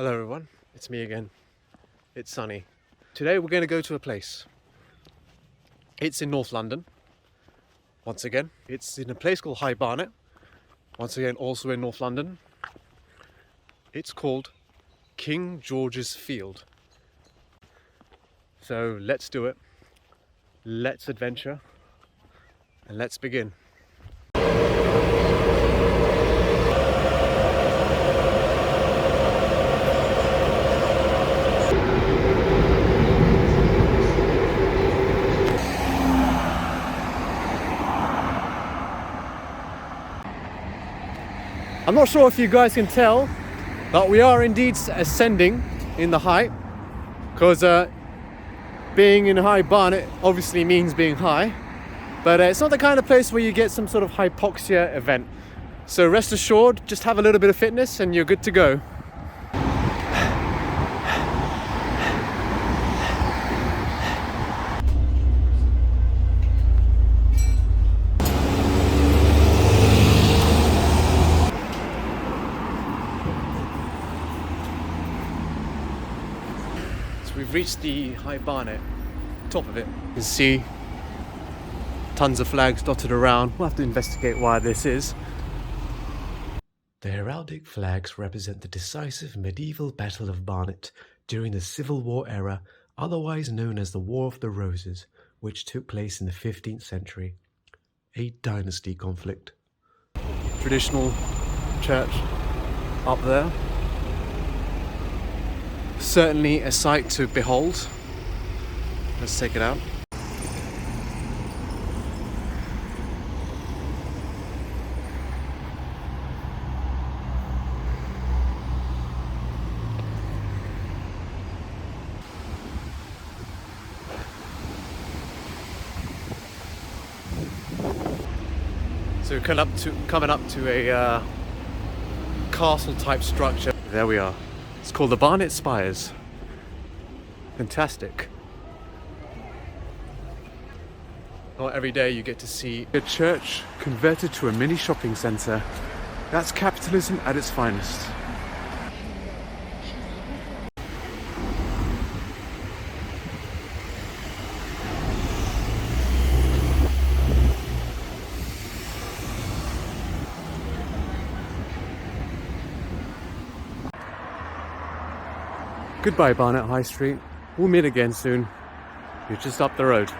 Hello everyone, it's me again. It's sunny. Today we're going to go to a place. It's in North London. Once again, it's in a place called High Barnet. Once again, also in North London. It's called King George's Field. So let's do it. Let's adventure. And let's begin. I'm not sure if you guys can tell, but we are indeed ascending in the height, because being in High Barnet obviously means being high, but it's not the kind of place where you get some sort of hypoxia event. So rest assured, just have a little bit of fitness and you're good to go. We've reached the High Barnet, top of it. You can see tons of flags dotted around. We'll have to investigate why this is. The heraldic flags represent the decisive medieval Battle of Barnet during the Civil War era, otherwise known as the War of the Roses, which took place in the 15th century. A dynasty conflict. Traditional church up there. Certainly a sight to behold. Let's take it out. So we're coming up to a castle type structure. There we are. It's called the Barnet Spires. Fantastic. Not every day you get to see a church converted to a mini shopping centre. That's capitalism at its finest. Goodbye Barnet High Street. We'll meet again soon. You're just up the road.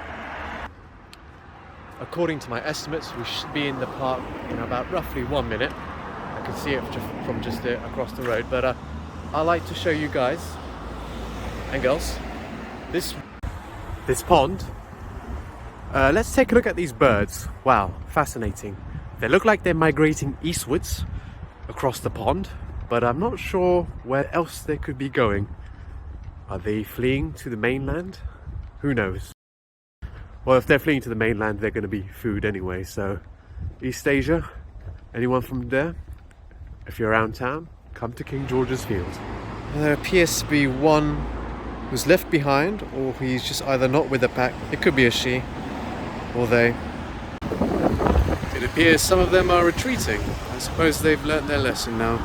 According to my estimates, we should be in the park in about roughly 1 minute. I can see it from just across the road, but I like to show you guys and girls this pond. Let's take a look at these birds. Wow, fascinating. They look like they're migrating eastwards across the pond, but I'm not sure where else they could be going. Are they fleeing to the mainland? Who knows? Well, if they're fleeing to the mainland, they're going to be food anyway. So, East Asia, anyone from there? If you're around town, come to King George's Field. There appears to be one who's left behind, or he's just either not with the pack. It could be a she, or they. It appears some of them are retreating. I suppose they've learnt their lesson now.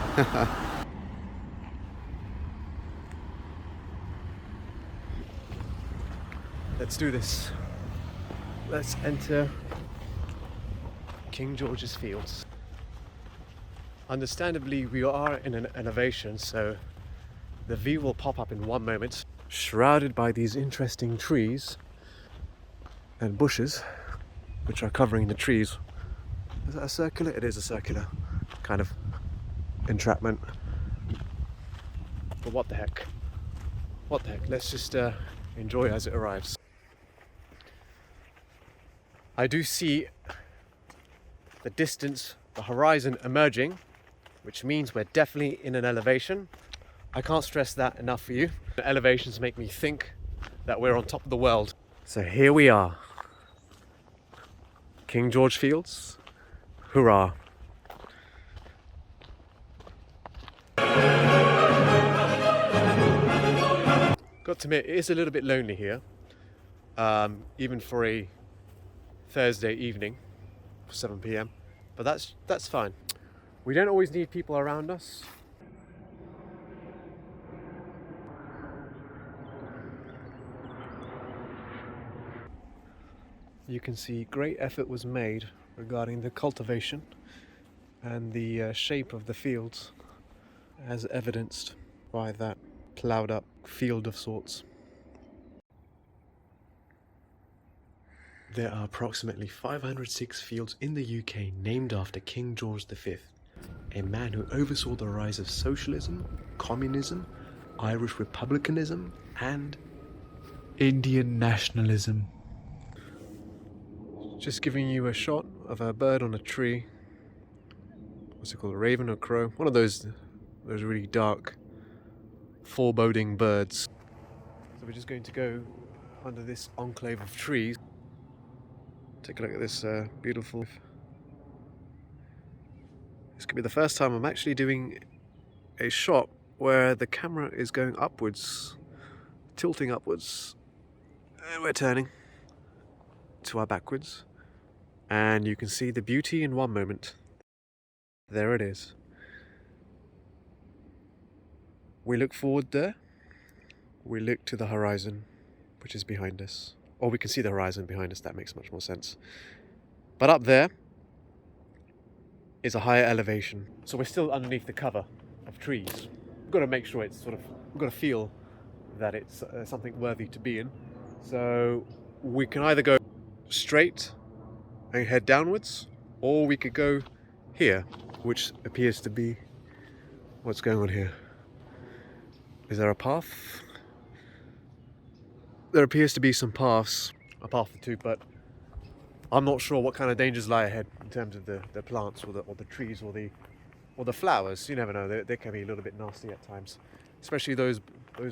Let's do this. Let's enter King George's Fields. Understandably, we are in an elevation, so the view will pop up in 1 moment. Shrouded by these interesting trees and bushes, which are covering the trees. Is that a circular? It is a circular kind of entrapment. But what the heck? What the heck? Let's just enjoy as it arrives. I do see the distance, the horizon emerging, which means we're definitely in an elevation. I can't stress that enough for you. The elevations make me think that we're on top of the world. So here we are. King George Fields. Hurrah. Got to admit, it is a little bit lonely here, even for a Thursday evening, 7 p.m. But that's fine. We don't always need people around us. you can see great effort was made regarding the cultivation and the shape of the fields, as evidenced by that ploughed up field of sorts. There are approximately 506 fields in the UK named after King George V, a man who oversaw the rise of socialism, communism, Irish republicanism, and Indian nationalism. Just giving you a shot of a bird on a tree. What's it called? A raven or crow? One of those really dark, foreboding birds. So we're just going to go under this enclave of trees. Take a look at this beautiful. This could be the first time I'm actually doing a shot where the camera is going upwards, tilting upwards, and we're turning to our backwards, and you can see the beauty in one moment. There it is. We look forward there, we look to the horizon, which is behind us. Or we can see the horizon behind us, that makes much more sense. But up there is a higher elevation. So we're still underneath the cover of trees. We've got to make sure it's we've got to feel that it's something worthy to be in. So we can either go straight and head downwards, or we could go here, which appears to be, what's going on here? Is there a path? There appears to be some paths, a path or two, but I'm not sure what kind of dangers lie ahead in terms of the plants or the trees or the flowers. You never know, they can be a little bit nasty at times, especially those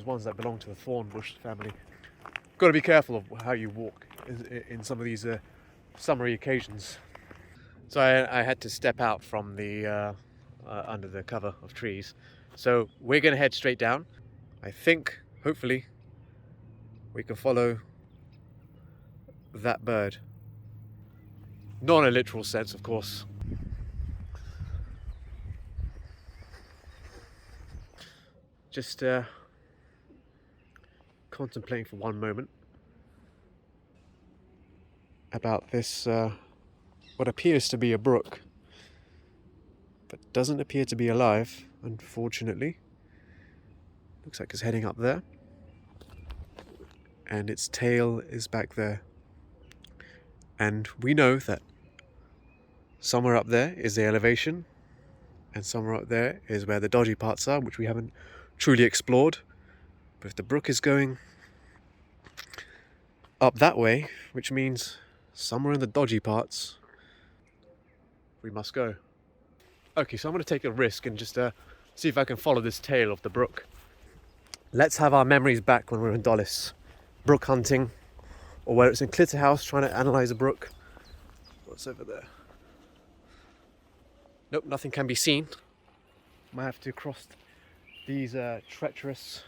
ones that belong to the thorn bush family. Got to be careful of how you walk in some of these summery occasions. So I had to step out from the under the cover of trees. So we're going to head straight down. I think, hopefully, we can follow that bird. Not in a literal sense, of course. Just contemplating for one moment about this, what appears to be a brook, but doesn't appear to be alive, unfortunately. Looks like it's heading up there. And its tail is back there. And we know that somewhere up there is the elevation, and somewhere up there is where the dodgy parts are, which we haven't truly explored. But if the brook is going up that way, which means somewhere in the dodgy parts, we must go. Okay, so I'm going to take a risk and just see if I can follow this tail of the brook. Let's have our memories back when we were in Dulles. Brook hunting, or whether it's in Clitterhouse trying to analyse a brook. What's over there? Nope, nothing can be seen. Might have to cross these treacherous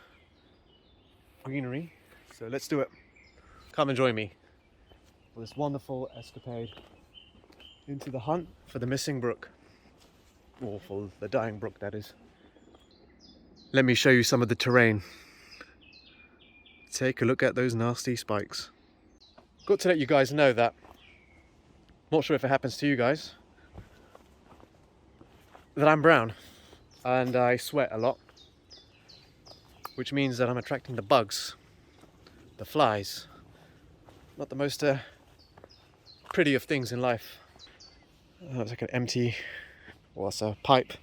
greenery. So let's do it. Come and join me for this wonderful escapade into the hunt for the missing brook. Or for the dying brook, that is. Let me show you some of the terrain. Take a look at those nasty spikes. Got to let you guys know that, not sure if it happens to you guys, that I'm brown and I sweat a lot, which means that I'm attracting the bugs, the flies. Not the most pretty of things in life. That's like an empty, well, that's a pipe.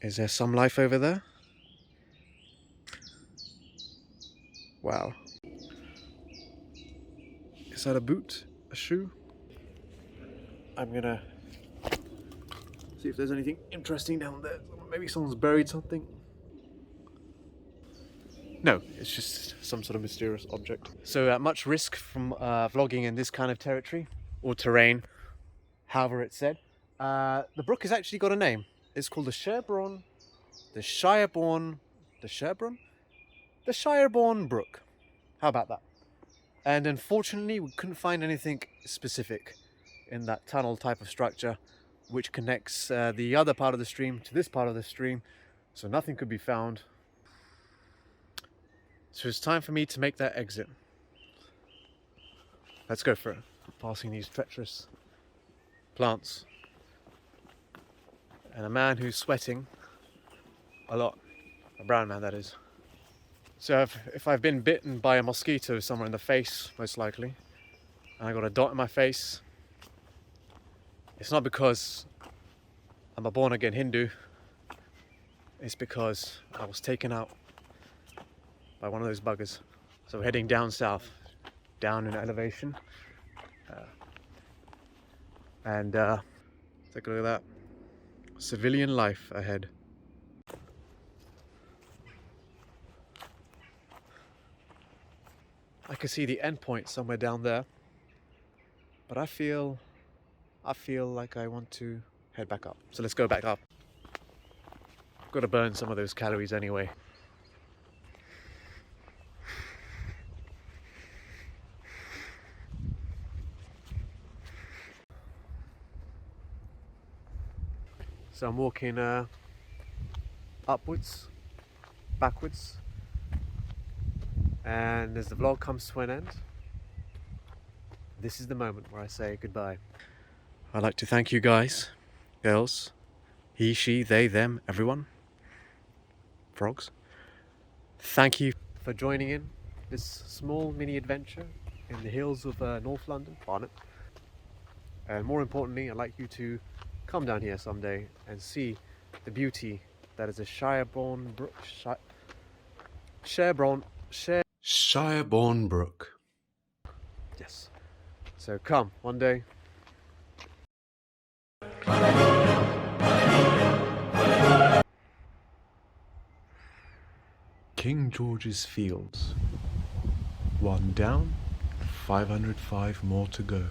Is there some life over there? Wow. Is that a boot? A shoe? I'm gonna see if there's anything interesting down there. Maybe someone's buried something. No, it's just some sort of mysterious object. So at much risk from vlogging in this kind of territory or terrain, however it's said, the brook has actually got a name. It's called the Shireborne Brook. How about that? And unfortunately, we couldn't find anything specific in that tunnel type of structure which connects the other part of the stream to this part of the stream. So nothing could be found. So it's time for me to make that exit. let's go for it. Passing these treacherous plants. And a man who's sweating a lot. A brown man, that is. So if I've been bitten by a mosquito somewhere in the face, most likely, and I got a dot in my face, it's not because I'm a born-again Hindu. It's because I was taken out by one of those buggers. So we're heading down south, down in elevation. And take a look at that. Civilian life ahead. I can see the end point somewhere down there, but I feel like I want to head back up. So let's go back up. I've got to burn some of those calories anyway. So I'm walking upwards, backwards, and as the vlog comes to an end, this is the moment where I say goodbye. I'd like to thank you guys, girls, he, she, they, them, everyone, frogs. Thank you for joining in this small mini adventure in the hills of North London, Barnet. And more importantly, I'd like you to come down here someday and see the beauty that is a Shireborne brook. Shireborne brook. Yes. So come one day. King George's Fields. One down, 505 more to go.